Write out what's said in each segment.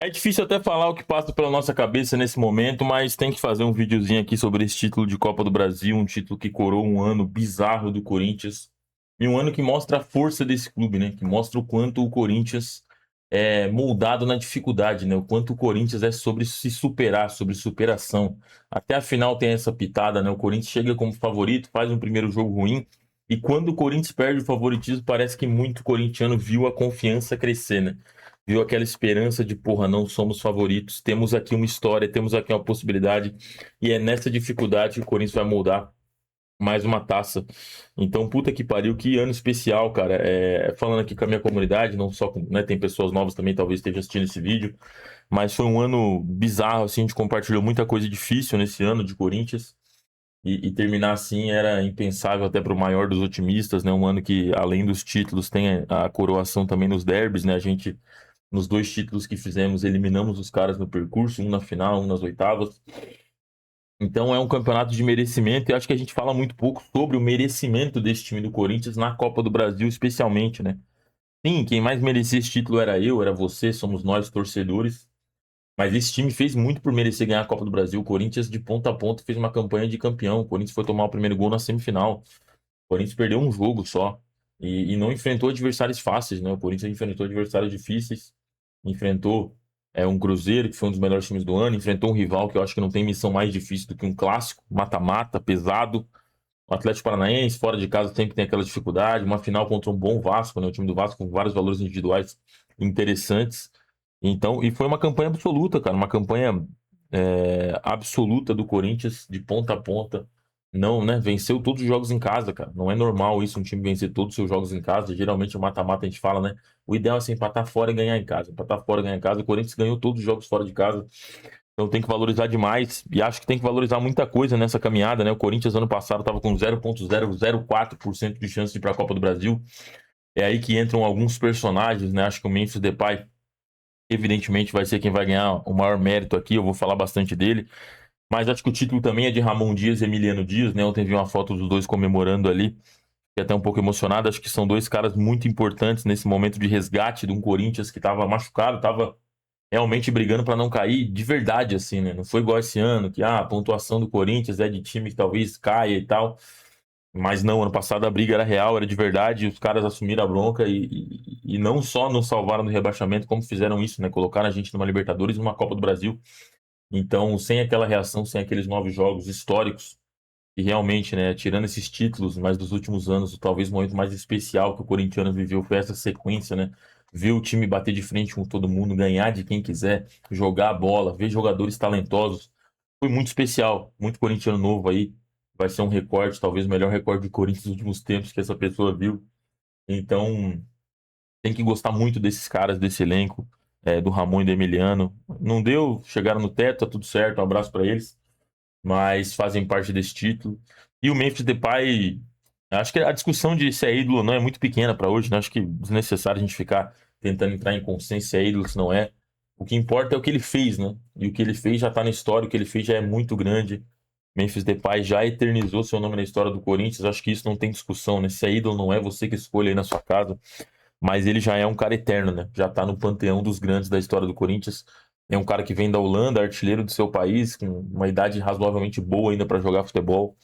É difícil até falar o que passa pela nossa cabeça nesse momento, mas tem que fazer um videozinho aqui sobre esse título de Copa do Brasil, um título que coroa um ano bizarro do Corinthians e um ano que mostra a força desse clube, né? Que mostra o quanto o Corinthians é moldado na dificuldade, né? O quanto o Corinthians é sobre se superar, sobre superação. Até a final tem essa pitada, né? O Corinthians chega como favorito, faz um primeiro jogo ruim e quando o Corinthians perde o favoritismo, parece que muito corintiano viu a confiança crescer, né? Viu aquela esperança de, porra, não somos favoritos, temos aqui uma história, temos aqui uma possibilidade, e é nessa dificuldade que o Corinthians vai moldar mais uma taça. Então, puta que pariu, que ano especial, cara. Falando aqui com a minha comunidade, não só com, né, tem pessoas novas também, talvez estejam assistindo esse vídeo, mas foi um ano bizarro, assim, a gente compartilhou muita coisa difícil nesse ano de Corinthians. E terminar assim era impensável até para o maior dos otimistas, né? Um ano que, além dos títulos, tem a coroação também nos derbys, né? A gente nos dois títulos que fizemos, eliminamos os caras no percurso, um na final, um nas oitavas. Então é um campeonato de merecimento e acho que a gente fala muito pouco sobre o merecimento desse time do Corinthians na Copa do Brasil, especialmente, né? Sim, quem mais merecia esse título era eu, era você, somos nós, torcedores. Mas esse time fez muito por merecer ganhar a Copa do Brasil. O Corinthians, de ponta a ponta, fez uma campanha de campeão. O Corinthians foi tomar o primeiro gol na semifinal. O Corinthians perdeu um jogo só. E não enfrentou adversários fáceis, né? O Corinthians enfrentou adversários difíceis. Enfrentou um Cruzeiro, que foi um dos melhores times do ano. Enfrentou um rival que eu acho que não tem missão mais difícil do que um clássico, mata-mata, pesado. O Atlético Paranaense, fora de casa, sempre tem aquela dificuldade. Uma final contra um bom Vasco, né? O time do Vasco com vários valores individuais interessantes. Então, e foi uma campanha absoluta, cara. Uma campanha absoluta do Corinthians, de ponta a ponta. Não, né? Venceu todos os jogos em casa, cara. Não é normal isso, um time vencer todos os seus jogos em casa. Geralmente o mata-mata a gente fala, né? O ideal é ser empatar fora e ganhar em casa. Empatar fora e ganhar em casa. O Corinthians ganhou todos os jogos fora de casa. Então tem que valorizar demais. E acho que tem que valorizar muita coisa nessa caminhada, né? O Corinthians ano passado estava com 0,004% de chance de ir para a Copa do Brasil. É aí que entram alguns personagens, né? Acho que o Memphis Depay, evidentemente, vai ser quem vai ganhar o maior mérito aqui. Eu vou falar bastante dele. Mas acho que o título também é de Ramon Dias e Emiliano Dias, né? Ontem vi uma foto dos dois comemorando ali. Fiquei até um pouco emocionado. Acho que são dois caras muito importantes nesse momento de resgate de um Corinthians que estava machucado, estava realmente brigando para não cair de verdade, assim, né? Não foi igual esse ano, que a pontuação do Corinthians é de time que talvez caia e tal. Mas não, ano passado a briga era real, era de verdade, e os caras assumiram a bronca e não só nos salvaram do rebaixamento, como fizeram isso, né? Colocaram a gente numa Libertadores e numa Copa do Brasil. Então, sem aquela reação, sem aqueles 9 jogos históricos, e realmente, né, tirando esses títulos, mas dos últimos anos, talvez o momento mais especial que o corintiano viveu foi essa sequência, né? Ver o time bater de frente com todo mundo, ganhar de quem quiser, jogar a bola, ver jogadores talentosos. Foi muito especial, muito corintiano novo aí. Vai ser um recorde, talvez o melhor recorde do Corinthians dos últimos tempos que essa pessoa viu. Então, tem que gostar muito desses caras, desse elenco, do Ramon e do Emiliano. Não deu, chegaram no teto, tá tudo certo, um abraço para eles, mas fazem parte desse título. E o Memphis Depay, acho que a discussão de se é ídolo ou não é muito pequena para hoje, né? Acho que é desnecessário a gente ficar tentando entrar em consenso se é ídolo, se não é. O que importa é o que ele fez, né? E o que ele fez já tá na história, o que ele fez já é muito grande. Memphis Depay já eternizou seu nome na história do Corinthians, acho que isso não tem discussão, né? Se é ídolo ou não é, você que escolhe aí na sua casa. Mas ele já é um cara eterno, né? Já tá no panteão dos grandes da história do Corinthians. É um cara que vem da Holanda, artilheiro do seu país, com uma idade razoavelmente boa ainda para jogar futebol.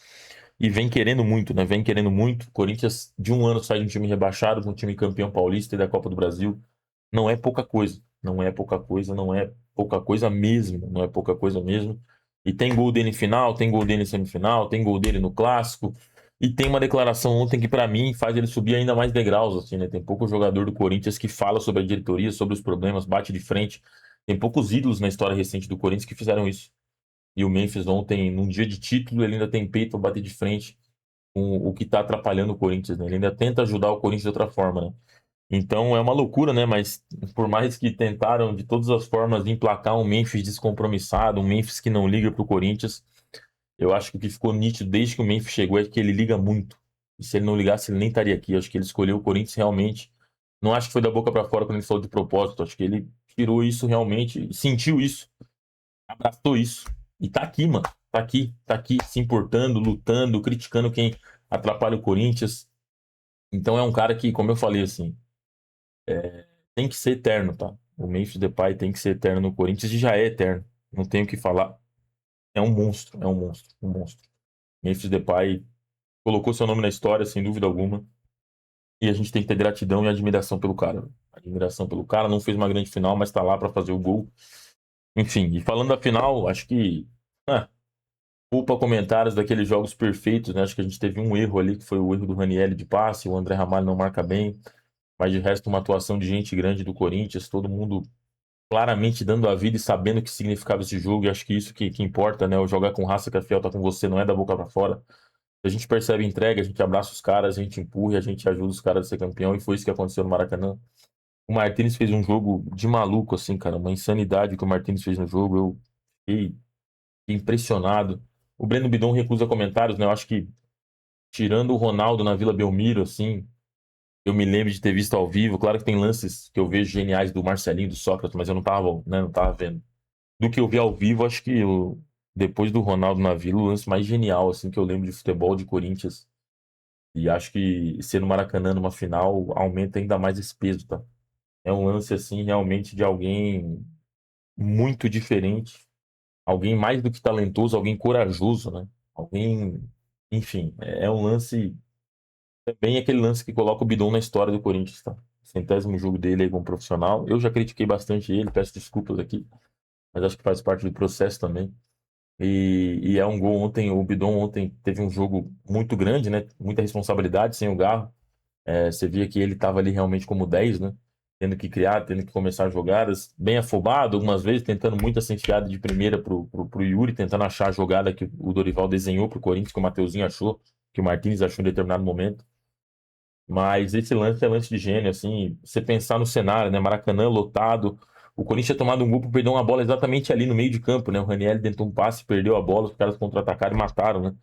E vem querendo muito, né? Vem querendo muito. O Corinthians, de um ano, sai de um time rebaixado com um time campeão paulista e da Copa do Brasil. Não é pouca coisa. Não é pouca coisa, não é pouca coisa mesmo. Não é pouca coisa mesmo. E tem gol dele em final, tem gol dele em semifinal, tem gol dele no clássico. E tem uma declaração ontem que, para mim, faz ele subir ainda mais degraus, assim, né? Tem pouco jogador do Corinthians que fala sobre a diretoria, sobre os problemas, bate de frente. Tem poucos ídolos na história recente do Corinthians que fizeram isso. E o Memphis ontem, num dia de título, ele ainda tem peito para bater de frente com o que está atrapalhando o Corinthians, né? Ele ainda tenta ajudar o Corinthians de outra forma, né? Então é uma loucura, né? Mas por mais que tentaram de todas as formas emplacar um Memphis descompromissado, um Memphis que não liga pro Corinthians, eu acho que o que ficou nítido desde que o Memphis chegou é que ele liga muito. E se ele não ligasse, ele nem estaria aqui. Eu acho que ele escolheu o Corinthians realmente. Não acho que foi da boca para fora quando ele falou de propósito. Acho que ele tirou isso realmente, sentiu isso, abraçou isso. E tá aqui, mano. Tá aqui se importando, lutando, criticando quem atrapalha o Corinthians. Então é um cara que, como eu falei assim, tem que ser eterno, tá? O Memphis Depay tem que ser eterno no Corinthians e já é eterno. Não tenho o que falar. É um monstro, é um monstro, um monstro. Memphis Depay colocou seu nome na história, sem dúvida alguma. E a gente tem que ter gratidão e admiração pelo cara. Admiração pelo cara. Não fez uma grande final, mas tá lá para fazer o gol. Enfim, e falando da final, acho que. Ah, culpa comentários daqueles jogos perfeitos, né? Acho que a gente teve um erro ali, que foi o erro do Ranieri de passe. O André Ramalho não marca bem. Mas de resto, uma atuação de gente grande do Corinthians. Todo mundo claramente dando a vida e sabendo o que significava esse jogo. E acho que isso que importa, né? O jogar com raça que a Fiel tá com você, não é da boca para fora. A gente percebe a entrega, a gente abraça os caras, a gente empurra, a gente ajuda os caras a ser campeão, e foi isso que aconteceu no Maracanã. O Martínez fez um jogo de maluco, assim, cara, uma insanidade que o Martínez fez no jogo. Eu fiquei impressionado. O Breno Bidon recusa comentários, né? Eu acho que, tirando o Ronaldo na Vila Belmiro, assim, eu me lembro de ter visto ao vivo. Claro que tem lances que eu vejo geniais do Marcelinho, do Sócrates, mas eu não tava, né, não tava vendo. Do que eu vi ao vivo, acho que depois do Ronaldo na Vila, o lance mais genial, assim, que eu lembro de futebol de Corinthians. E acho que ser no Maracanã numa final aumenta ainda mais esse peso, tá? É um lance, assim, realmente de alguém muito diferente, alguém mais do que talentoso, alguém corajoso, né? Alguém, enfim, é um lance, também aquele lance que coloca o Bidon na história do Corinthians, tá? Centésimo jogo dele aí como profissional. Eu já critiquei bastante ele, peço desculpas aqui, mas acho que faz parte do processo também. E é um gol ontem, o Bidon ontem teve um jogo muito grande, né? Muita responsabilidade sem o Garro. Você via que ele estava ali realmente como 10, né? Tendo que criar, tendo que começar jogadas, bem afobado algumas vezes, tentando muito essa enfiada de primeira pro Yuri, tentando achar a jogada que o Dorival desenhou pro Corinthians, que o Mateuzinho achou, que o Martínez achou em determinado momento. Mas esse lance é lance de gênio, assim, você pensar no cenário, né? Maracanã lotado, o Corinthians tinha tomado um gol por perder uma bola exatamente ali no meio de campo, né? O Ranieri tentou um passe, perdeu a bola, os caras contra-atacaram e mataram, né?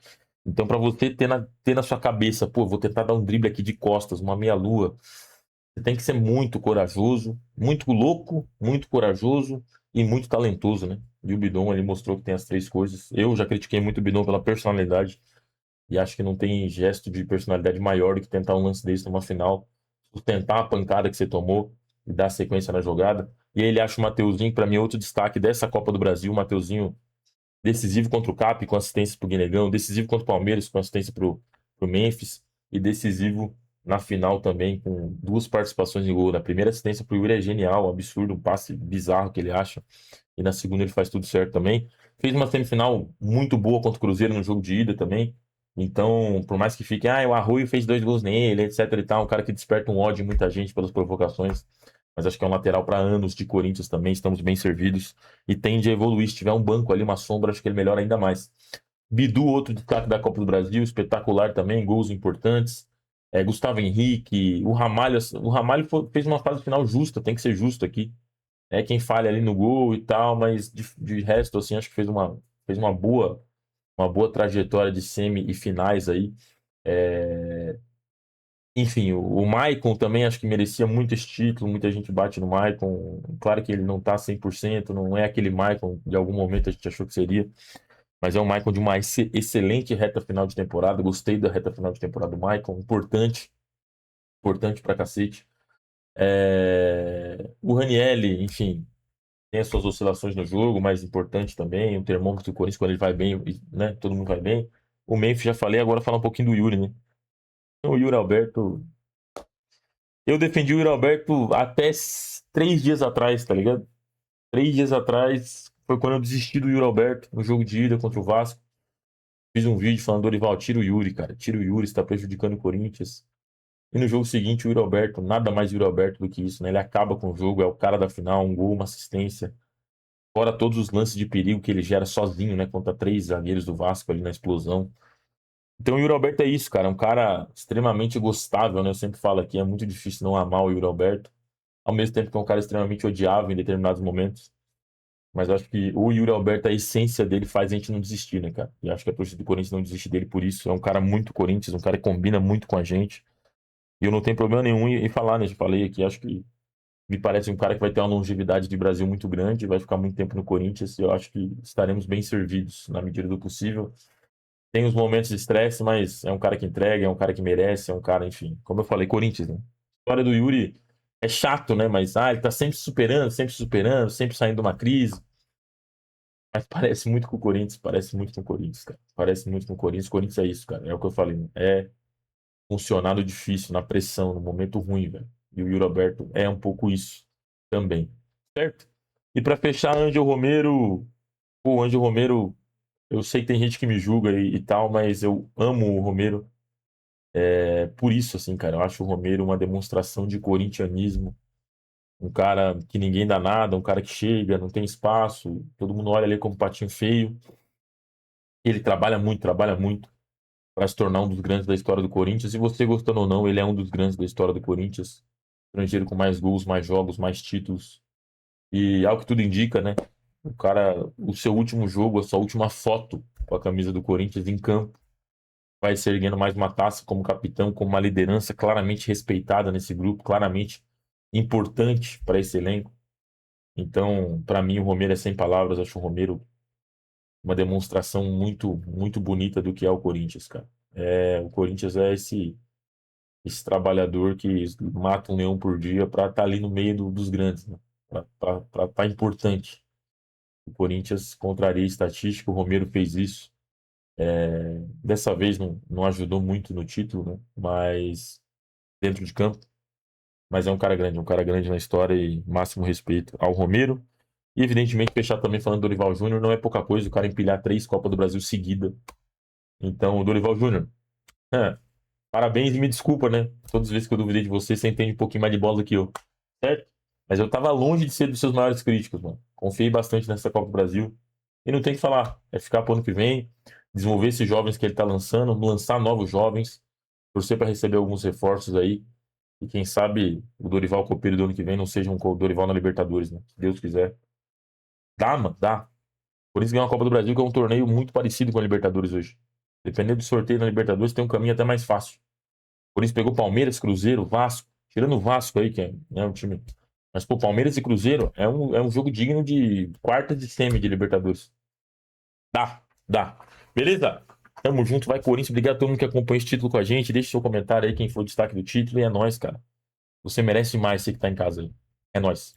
Então, para você ter na sua cabeça, pô, vou tentar dar um drible aqui de costas, uma meia-lua, você tem que ser muito corajoso, muito louco, muito corajoso e muito talentoso, né? E o Bidon ali mostrou que tem as três coisas. Eu já critiquei muito o Bidon pela personalidade e acho que não tem gesto de personalidade maior do que tentar um lance desse numa final, sustentar a pancada que você tomou e dar sequência na jogada. E aí ele acha o Mateuzinho, para mim, outro destaque dessa Copa do Brasil, o Mateuzinho decisivo contra o Cap, com assistência pro Guinegão, decisivo contra o Palmeiras, com assistência pro Memphis, e decisivo na final também, com duas participações em gol. Na primeira assistência pro Yuri é genial, absurdo, um passe bizarro que ele acha, e na segunda ele faz tudo certo também. Fez uma semifinal muito boa contra o Cruzeiro no jogo de ida também. Então, por mais que fique, o Arroio fez 2 gols nele, etc e tal, um cara que desperta um ódio em muita gente pelas provocações, mas acho que é um lateral para anos de Corinthians também, estamos bem servidos e tende a evoluir. Se tiver um banco ali, uma sombra, acho que ele melhora ainda mais. Bidu, outro destaque da Copa do Brasil, espetacular também, gols importantes. Gustavo Henrique, o Ramalho fez uma fase final justa, tem que ser justo aqui. É quem falha ali no gol e tal, mas de resto, assim, acho que fez uma boa trajetória de semi e finais aí. É, Enfim, o Maicon também acho que merecia muito esse título, muita gente bate no Maicon. Claro que ele não tá 100%, não é aquele Maicon de algum momento a gente achou que seria, mas é um Maicon de uma excelente reta final de temporada. Gostei da reta final de temporada do Maicon, importante, importante pra cacete. O Ranielli, enfim, tem as suas oscilações no jogo, mas importante também. O termômetro do Corinthians, quando ele vai bem, né? Todo mundo vai bem. O Memphis, já falei, agora falar um pouquinho do Yuri, né? Então, o Yuri Alberto. Eu defendi o Yuri Alberto até 3 dias atrás, tá ligado? 3 dias atrás foi quando eu desisti do Yuri Alberto no jogo de ida contra o Vasco. Fiz um vídeo falando: Dorival, tira o Yuri, cara. Tira o Yuri, está prejudicando o Corinthians. E no jogo seguinte, o Yuri Alberto, nada mais Yuri Alberto do que isso, né? Ele acaba com o jogo, é o cara da final, um gol, uma assistência. Fora todos os lances de perigo que ele gera sozinho, né? Contra 3 zagueiros do Vasco ali na explosão. Então o Yuri Alberto é isso, cara. É um cara extremamente gostável, né? Eu sempre falo aqui, é muito difícil não amar o Yuri Alberto. Ao mesmo tempo que é um cara extremamente odiável em determinados momentos. Mas eu acho que o Yuri Alberto, a essência dele faz a gente não desistir, né, cara? E acho que a torcida do Corinthians não desiste dele por isso. É um cara muito Corinthians, um cara que combina muito com a gente. E eu não tenho problema nenhum em falar, né? Já falei aqui, acho que me parece um cara que vai ter uma longevidade de Brasil muito grande, vai ficar muito tempo no Corinthians. E eu acho que estaremos bem servidos na medida do possível. Tem os momentos de estresse, mas é um cara que entrega, é um cara que merece, é um cara, enfim. Como eu falei, Corinthians, né? A história do Yuri. É chato, né? Mas ele tá sempre superando, sempre saindo de uma crise. Mas parece muito com o Corinthians, parece muito com o Corinthians, cara. Parece muito com o Corinthians. O Corinthians é isso, cara. É o que eu falei, né? É funcionário difícil, na pressão, no momento ruim, velho. E o Yuri Alberto é um pouco isso também, certo? E pra fechar, Ângelo Romero. Pô, o Ângelo Romero, eu sei que tem gente que me julga e tal, mas eu amo o Romero. Por isso, assim, cara, eu acho o Romero uma demonstração de corintianismo. Um cara que ninguém dá nada, um cara que chega, não tem espaço, todo mundo olha ele como patinho feio. Ele trabalha muito para se tornar um dos grandes da história do Corinthians. E você gostando ou não, ele é um dos grandes da história do Corinthians. Estrangeiro com mais gols, mais jogos, mais títulos. E ao que tudo indica, né? O cara, o seu último jogo, a sua última foto com a camisa do Corinthians em campo, vai se erguendo mais uma taça como capitão, como uma liderança claramente respeitada nesse grupo, claramente importante para esse elenco. Então, para mim, o Romero é sem palavras. Acho o Romero uma demonstração muito, muito bonita do que é o Corinthians, cara. O Corinthians é esse trabalhador que mata um leão por dia para estar ali no meio dos grandes, né? Para estar importante. O Corinthians contraria a estatística, o Romero fez isso. Dessa vez não ajudou muito no título, né? Mas dentro de campo. Mas é um cara grande na história e máximo respeito ao Romero. E evidentemente fechar também falando do Dorival Júnior, não é pouca coisa o cara empilhar 3 Copas do Brasil seguida. Então, Dorival Júnior, é, parabéns e me desculpa, né? Todas as vezes que eu duvidei de você, você entende um pouquinho mais de bola do que eu, certo? Mas eu tava longe de ser dos seus maiores críticos, mano. Confiei bastante nessa Copa do Brasil. E não tem o que falar. É ficar pro ano que vem, desenvolver esses jovens que ele tá lançando, lançar novos jovens, torcer para receber alguns reforços aí. E quem sabe o Dorival Copeiro do ano que vem não seja um Dorival na Libertadores, né? Se Deus quiser. Dá, mano, dá. Por isso ganhou a Copa do Brasil, que é um torneio muito parecido com a Libertadores hoje. Dependendo do sorteio na Libertadores, tem um caminho até mais fácil. Por isso pegou Palmeiras, Cruzeiro, Vasco. Tirando o Vasco aí, que é um time. Mas, pô, Palmeiras e Cruzeiro é um jogo digno de quarta de semi de Libertadores. Dá, dá. Beleza? Tamo junto, vai Corinthians. Obrigado a todo mundo que acompanha esse título com a gente. Deixa seu comentário aí, quem foi o destaque do título. E é nóis, cara. Você merece mais, você que tá em casa aí. É nóis.